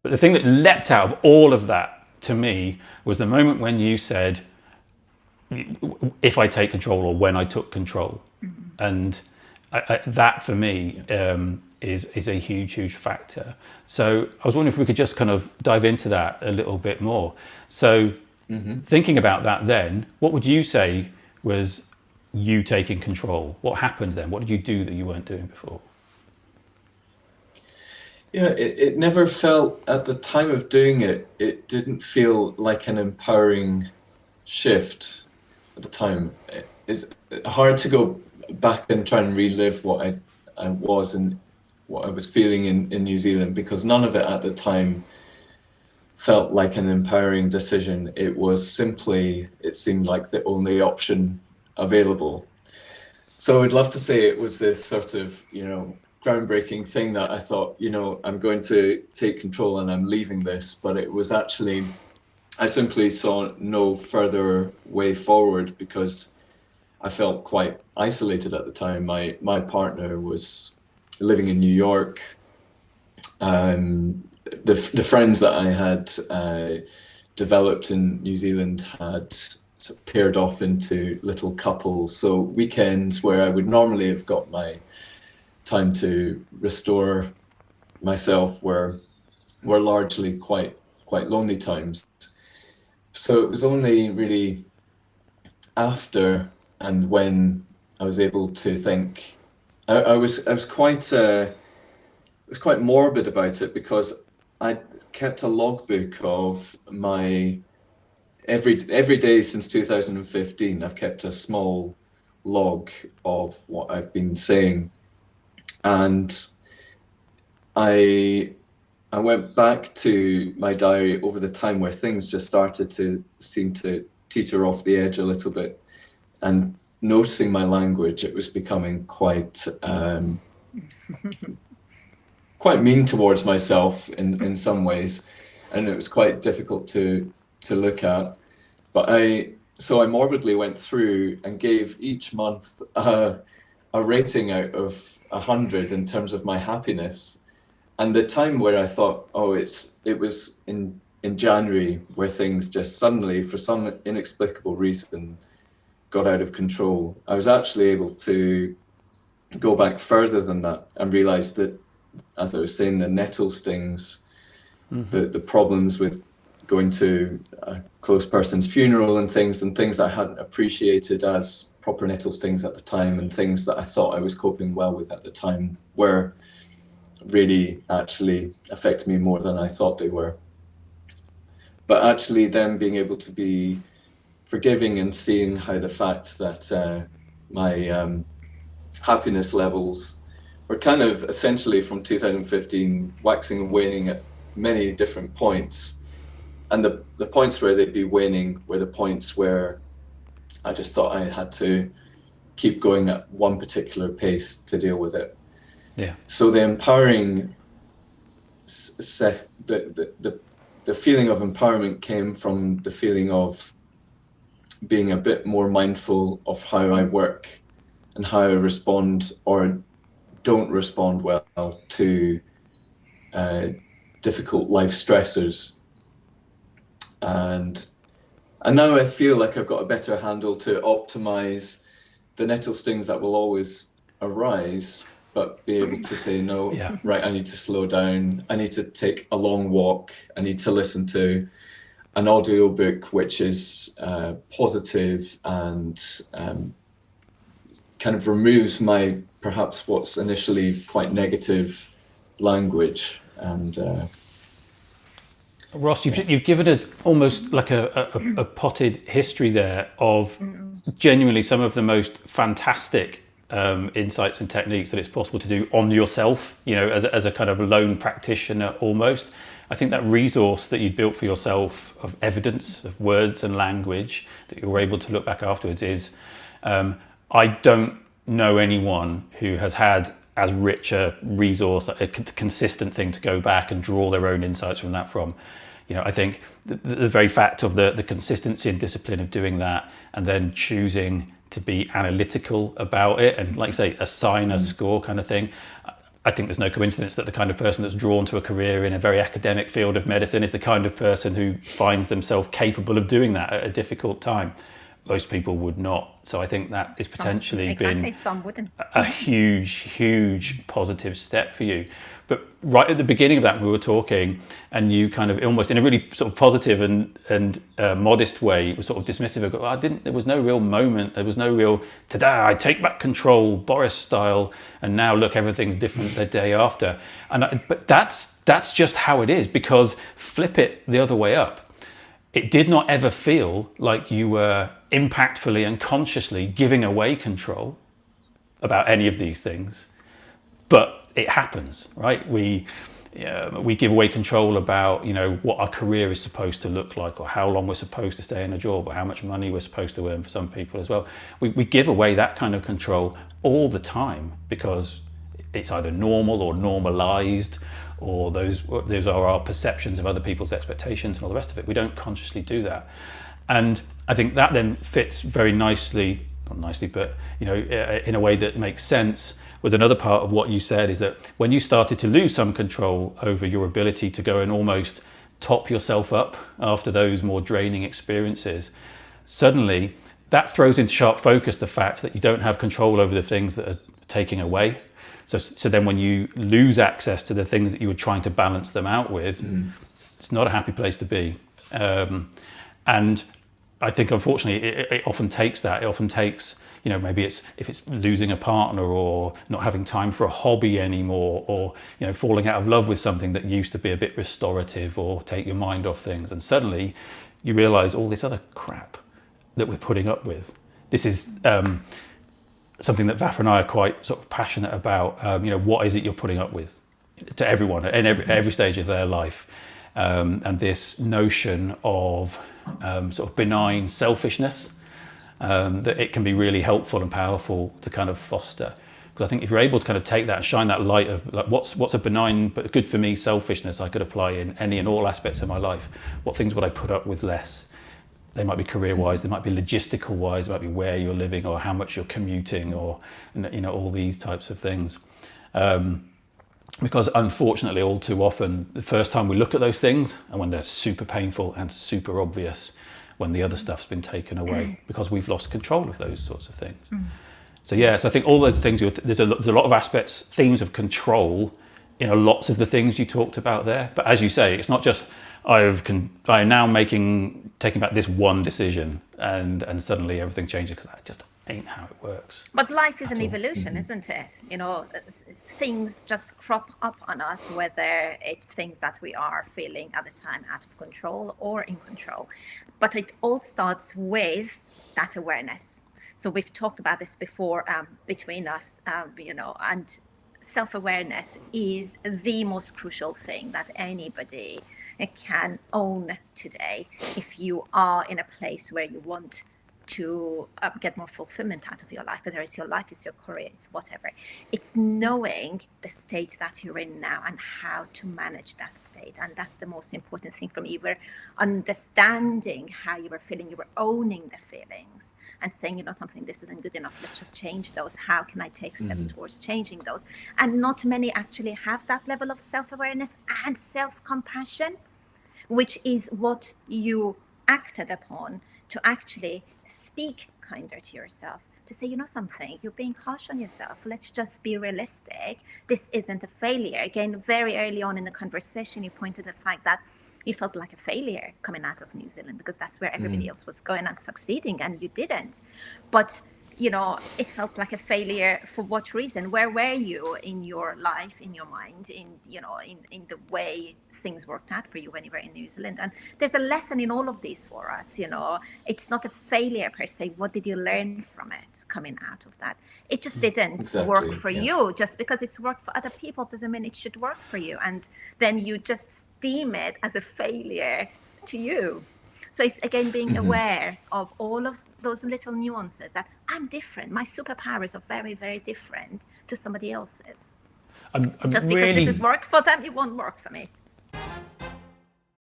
But the thing that leapt out of all of that to me was the moment when you said, if I take control, or when I took control. And that for me is a huge factor. So I was wondering if we could just kind of dive into that a little bit more. So thinking about that then, what would you say was you taking control? What happened then? What did you do that you weren't doing before? Yeah, it never felt, at the time of doing it, it didn't feel like an empowering shift at the time. It's hard to go back and try and relive what I was and what I was feeling in New Zealand, because none of it at the time felt like an empowering decision. It was simply, it seemed like the only option available. So I'd love to say it was this sort of, groundbreaking thing that I thought, I'm going to take control and I'm leaving this, but it was actually, I simply saw no further way forward because I felt quite isolated at the time. My partner was living in New York. The friends that I had developed in New Zealand had sort of paired off into little couples. So weekends where I would normally have got my time to restore myself were largely quite lonely times. So it was only really after and when I was able to think, I was quite morbid about it, because I kept a logbook of my every day since 2015. I've kept a small log of what I've been saying, and I went back to my diary over the time where things just started to seem to teeter off the edge a little bit, and noticing my language, it was becoming quite mean towards myself in some ways, and it was quite difficult to look at. But I morbidly went through and gave each month a rating out of 100 in terms of my happiness. And the time where I thought, it was in January where things just suddenly, for some inexplicable reason, got out of control. I was actually able to go back further than that and realize that, as I was saying, the nettle stings, the problems with going to a close person's funeral and things I hadn't appreciated as proper nettle stings at the time, and things that I thought I was coping well with at the time, were really actually affect me more than I thought they were. But actually then being able to be forgiving and seeing how the fact that my happiness levels were kind of essentially from 2015 waxing and waning at many different points, and the points where they'd be waning were the points where I just thought I had to keep going at one particular pace to deal with it. Yeah. So the empowering, the feeling of empowerment came from the feeling of being a bit more mindful of how I work and how I respond or don't respond well to difficult life stressors. And now I feel like I've got a better handle to optimize the nettle stings that will always arise, but be able to say, no, right, I need to slow down. I need to take a long walk. I need to listen to an audio book which is positive and kind of removes my, perhaps what's initially quite negative language. And Ross, you've given us almost like a potted history there of genuinely some of the most fantastic insights and techniques that it's possible to do on yourself, as a kind of lone practitioner almost. I think that resource that you built for yourself of evidence, of words and language that you were able to look back afterwards is, I don't know anyone who has had as rich a resource, a consistent thing to go back and draw their own insights from that from. I think the very fact of the consistency and discipline of doing that, and then choosing to be analytical about it and, like I say, assign a score kind of thing. I think there's no coincidence that the kind of person that's drawn to a career in a very academic field of medicine is the kind of person who finds themselves capable of doing that at a difficult time. Most people would not. So I think that is potentially been some wouldn't. a huge positive step for you. But right at the beginning of that, we were talking, and you kind of almost in a really sort of positive and modest way was sort of dismissive of, there was no real moment, there was no real, ta-da, I take back control, Boris style, and now look, everything's different the day after. But that's just how it is, because flip it the other way up. It did not ever feel like you were impactfully and consciously giving away control about any of these things, but it happens, right? We give away control about, what our career is supposed to look like, or how long we're supposed to stay in a job, or how much money we're supposed to earn for some people as well. We give away that kind of control all the time because it's either normal or normalized, or those are our perceptions of other people's expectations and all the rest of it. We don't consciously do that. And I think that then fits very nicely, not nicely, but in a way that makes sense with another part of what you said, is that when you started to lose some control over your ability to go and almost top yourself up after those more draining experiences, suddenly that throws into sharp focus the fact that you don't have control over the things that are taking away. So then when you lose access to the things that you were trying to balance them out with, it's not a happy place to be. And I think, unfortunately, it often takes that. It often takes, maybe if it's losing a partner, or not having time for a hobby anymore, or, falling out of love with something that used to be a bit restorative or take your mind off things. And suddenly you realize all this other crap that we're putting up with. This is something that Vafa and I are quite sort of passionate about. What is it you're putting up with to everyone at every stage of their life? And this notion of sort of benign selfishness, that it can be really helpful and powerful to kind of foster. Because I think if you're able to kind of take that and shine that light of like, what's a benign but good for me selfishness I could apply in any and all aspects of my life, what things would I put up with less? They might be career-wise, they might be logistical-wise, it might be where you're living or how much you're commuting, or all these types of things. Because unfortunately, all too often, the first time we look at those things, and when they're super painful and super obvious, when the other stuff's been taken away, because we've lost control of those sorts of things. So I think all those things, there's a lot of aspects, themes of control in lots of the things you talked about there. But as you say, it's not just I am now taking back this one decision, and suddenly everything changes, because that just ain't how it works. But life is an evolution, isn't it? Things just crop up on us, whether it's things that we are feeling at the time out of control or in control. But it all starts with that awareness. So we've talked about this before between us, and self-awareness is the most crucial thing that anybody can own today if you are in a place where you want to get more fulfillment out of your life, whether it's your life, it's your career, it's whatever. It's knowing the state that you're in now and how to manage that state. And that's the most important thing for me. You were understanding how you were feeling, you were owning the feelings and saying, something, this isn't good enough, let's just change those. How can I take steps towards changing those? And not many actually have that level of self-awareness and self-compassion, which is what you acted upon to actually speak kinder to yourself, to say, something, you're being harsh on yourself. Let's just be realistic. This isn't a failure. Again, very early on in the conversation, you pointed to the fact that you felt like a failure coming out of New Zealand because that's where everybody else was going and succeeding, and you didn't. But it felt like a failure for what reason? Where were you in your life, in your mind, in the way things worked out for you when you were in New Zealand? And there's a lesson in all of these for us. It's not a failure per se. What did you learn from it coming out of that? It just didn't work for you. Just because it's worked for other people doesn't mean it should work for you. And then you just deem it as a failure to you. So it's again being aware of all of those little nuances, that I'm different. My superpowers are very, very different to somebody else's. Just because this has worked for them, it won't work for me.